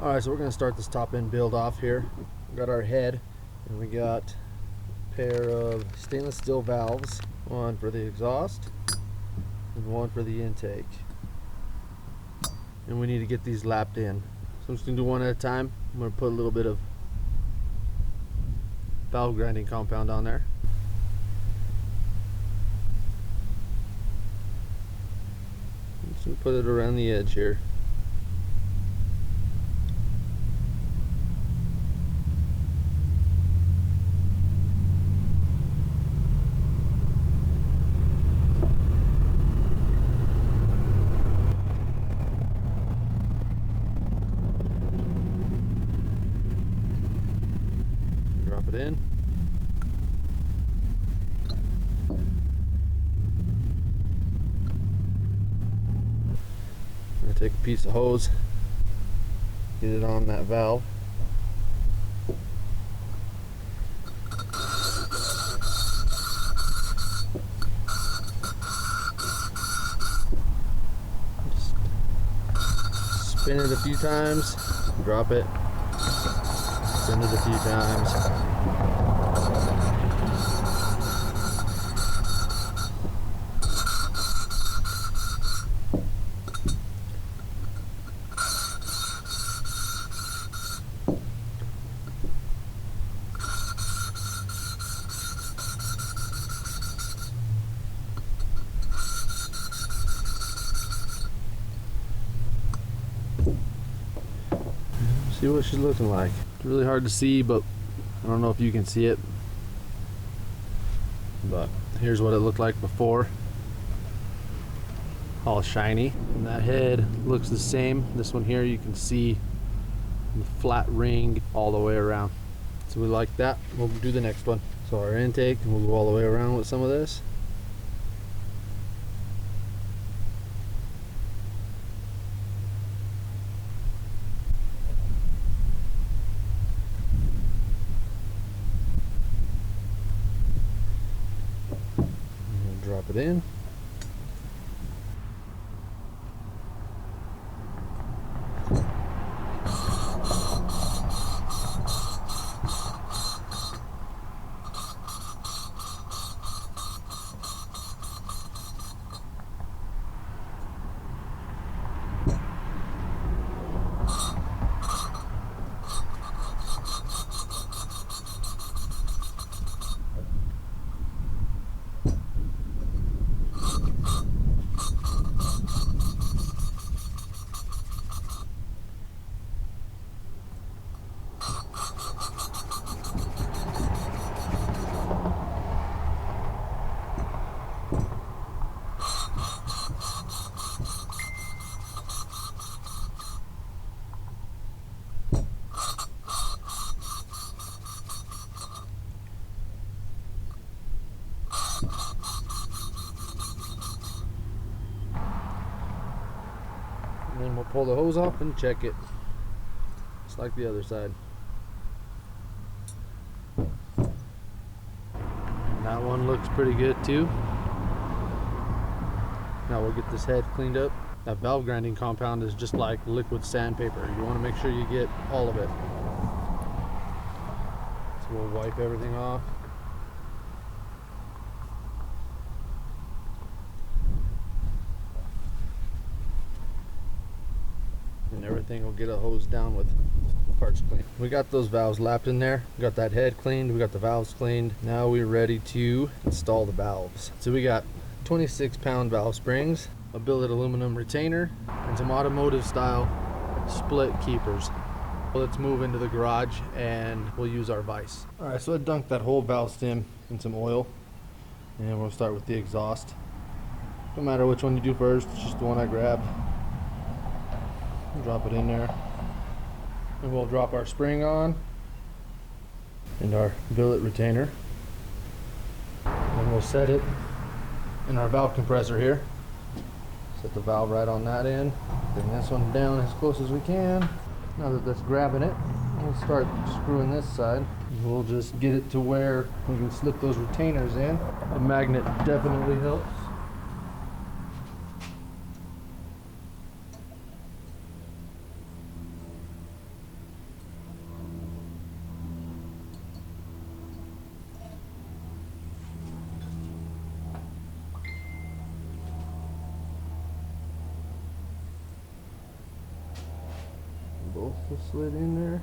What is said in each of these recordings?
All right, so we're gonna start this top end build off here. We got our head, and we got a pair of stainless steel valves, one for the exhaust and one for the intake. And we need to get these lapped in. So I'm just gonna do one at a time. I'm gonna put a little bit of valve grinding compound on there. Just gonna put it around the edge here. Drop it in. I'm going to take a piece of hose, get it on that valve. Just spin it a few times, drop it. Spin it a few times. See what she's looking like. It's really hard to see, but I don't know if you can see it. But here's what it looked like before. All shiny. And that head looks the same. This one here, you can see the flat ring all the way around. So we like that. We'll do the next one. So our intake, and we'll go all the way around with some of this. Drop it in. And then we'll pull the hose off and check it, just like the other side. And that one looks pretty good too. Now we'll get this head cleaned up. That valve grinding compound is just like liquid sandpaper. You want to make sure you get all of it. So we'll wipe everything off. And everything will get a hose down with parts clean. We got those valves lapped in there. We got that head cleaned. We got the valves cleaned. Now we're ready to install the valves. So we got 26-pound valve springs, a billet aluminum retainer, and some automotive style split keepers. Well, let's move into the garage and we'll use our vise. All right, so I dunked that whole valve stem in some oil, and we'll start with the exhaust. No matter which one you do first, it's just the one I grabbed. Drop it in there, and we'll drop our spring on and our billet retainer, and we'll set it in our valve compressor here. Set the valve right on that end, bring this one down as close as we can. Now that that's grabbing it, we'll start screwing this side. We'll just get it to where we can slip those retainers in. The magnet definitely helps. Both slid in there.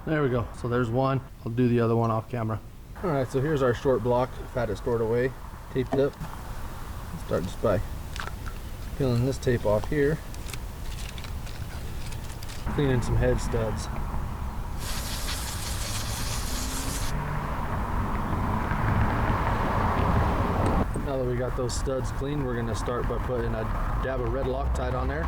There we go. So there's one. I'll do the other one off camera. All right, so here's our short block. I've had it stored away, taped up. Let's start just by peeling this tape off here. Cleaning some head studs. Now that we got those studs clean, we're gonna start by putting a dab of red Loctite on there.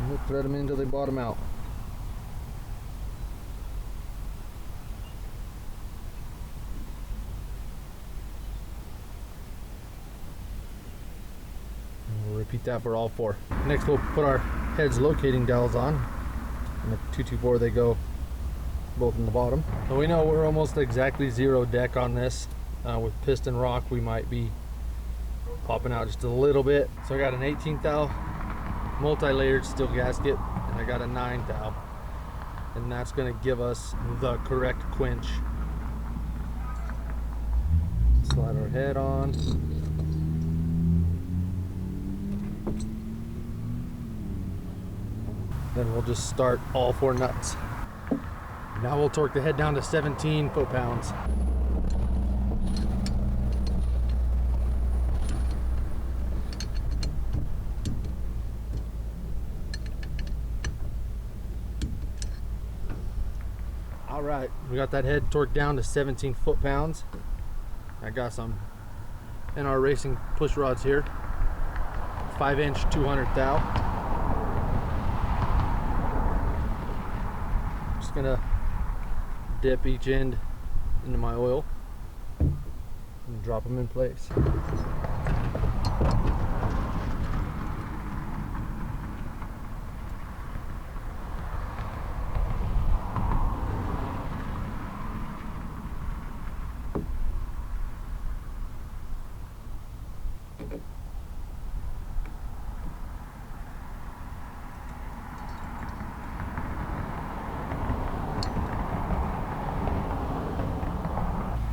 And we'll thread them in until they bottom out. And we'll repeat that for all four. Next we'll put our heads locating dowels on. And the 224 they go both in the bottom. So we know we're almost exactly zero deck on this. With piston rock we might be popping out just a little bit. So I got an 18 thou multi-layered steel gasket and I got a 9 thou, and that's going to give us the correct quench. Slide our head on. Then we'll just start all four nuts. Now we'll torque the head down to 17 foot-pounds. All right, we got that head torqued down to 17 foot-pounds. I got some NR Racing push rods here, 5-inch 200 thou. Just gonna dip each end into my oil and drop them in place.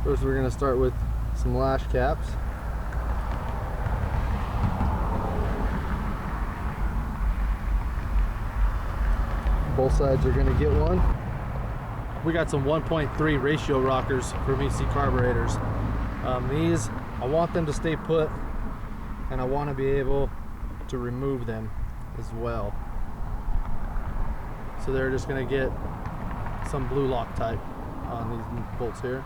First we're going to start with some lash caps. Both sides are going to get one. We got some 1.3 ratio rockers from EC Carburetors. These, I want them to stay put, and I want to be able to remove them as well. So they're just going to get some blue Loctite on these bolts here.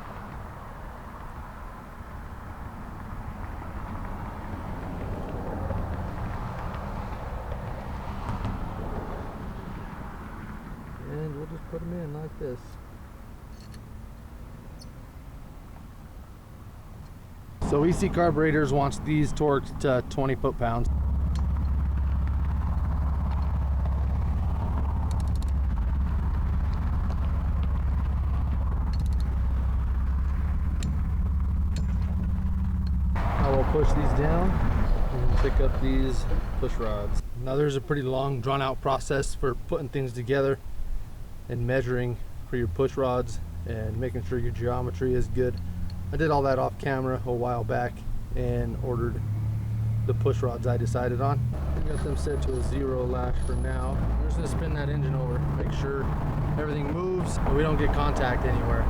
And we'll just put them in like this. So EC Carburetors wants these torqued to 20 foot-pounds. Now we'll push these down and pick up these push rods. Now there's a pretty long, drawn-out process for putting things together and measuring for your push rods and making sure your geometry is good. I did all that off camera a while back and ordered the push rods I decided on. I got them set to a 0 lash for now. I'm just gonna spin that engine over, make sure everything moves and we don't get contact anywhere.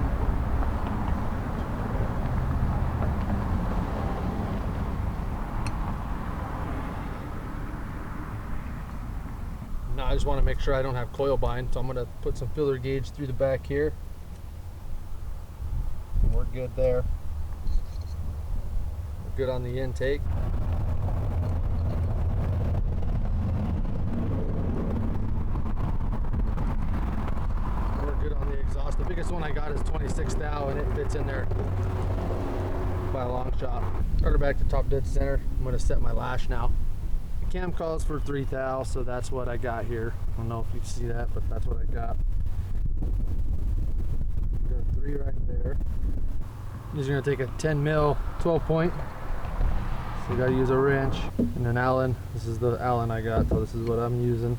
Now I just want to make sure I don't have coil bind, so I'm going to put some filler gauge through the back here. And we're good there. We're good on the intake. biggest one I got is 26 thou, and it fits in there by a long shot. Got her back to top dead center. I'm gonna set my lash now. The cam calls for 3 thou, so that's what I got here. I don't know if you see that, but that's what I got. Got 3 right there. I'm just gonna take a 10 mil 12 point. So you gotta use a wrench and an Allen. This is the Allen I got, so this is what I'm using.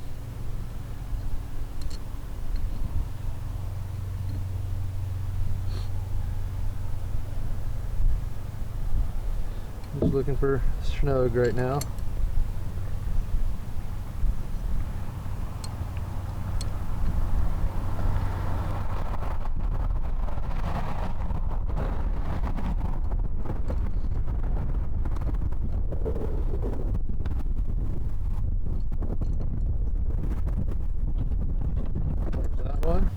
Just looking for snug right now. There's that one.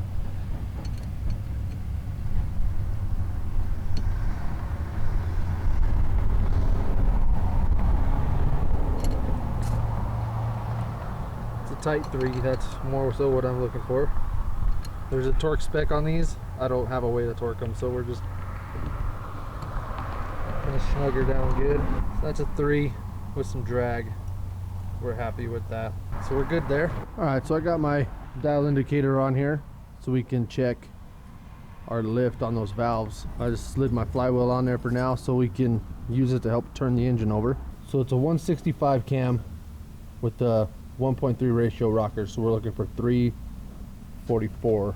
Tight 3, that's more so what I'm looking for. There's a torque spec on these. I don't have a way to torque them, so we're just gonna snug her down good. So that's a 3 with some drag. We're happy with that, so we're good there. All right, so I got my dial indicator on here so we can check our lift on those valves. I just slid my flywheel on there for now so we can use it to help turn the engine over. So it's a 165 cam with the 1.3 ratio rocker, so we're looking for 344.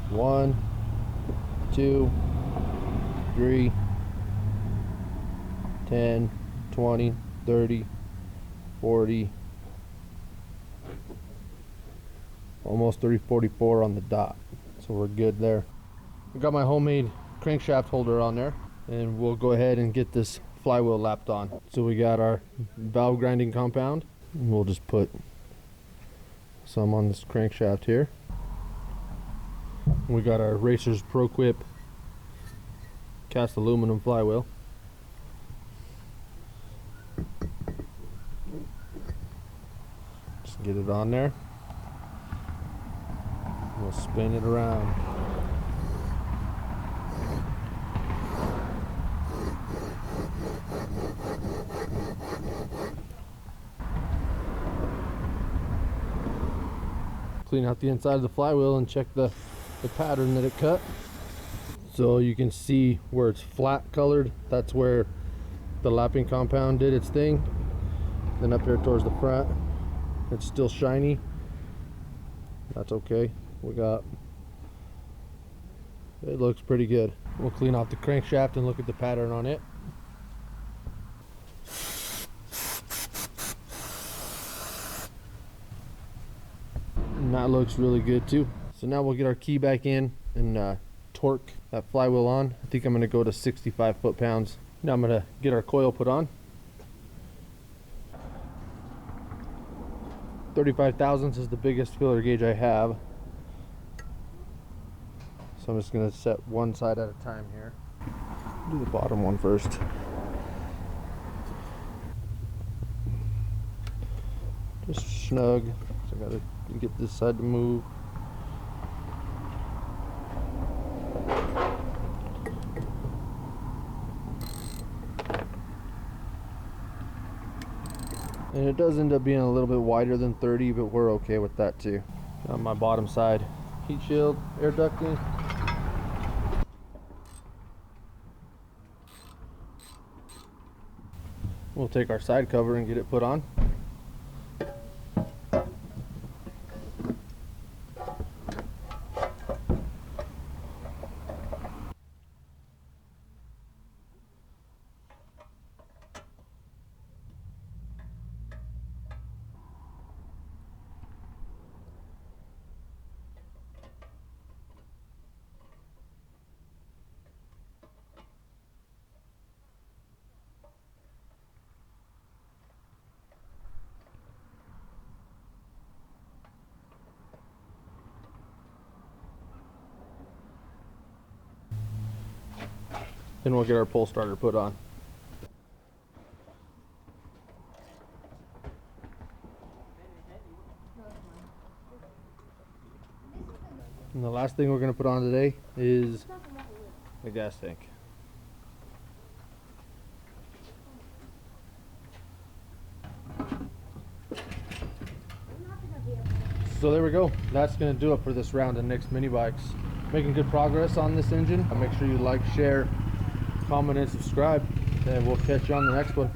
1, 2, 3, 10, 20, 30, 40, almost 344 on the dot, so we're good there. I got my homemade crankshaft holder on there, and we'll go ahead and get this flywheel lapped on. So we got our valve grinding compound, and we'll just put some on this crankshaft here. And we got our Racers ProQuip cast aluminum flywheel. Just get it on there. We'll spin it around. Clean out the inside of the flywheel and check the pattern that it cut. So you can see where it's flat colored, that's where the lapping compound did its thing. Then up here towards the front, it's still shiny. That's okay. It looks pretty good. We'll clean off the crankshaft and look at the pattern on it. And that looks really good too. So now we'll get our key back in and torque that flywheel on. I think I'm going to go to 65 foot-pounds. Now I'm going to get our coil put on. 35 thousandths is the biggest filler gauge I have. So I'm just going to set one side at a time here. Do the bottom one first. Just snug. So I got to get this side to move. And it does end up being a little bit wider than 30, but we're okay with that too. On my bottom side, heat shield, air ducting. We'll take our side cover and get it put on. Then we'll get our pull starter put on. And the last thing we're going to put on today is the gas tank. So there we go. That's going to do it for this round of Nick's Mini Bikes. Making good progress on this engine. Make sure you like, share, comment, and subscribe. And we'll catch you on the next one.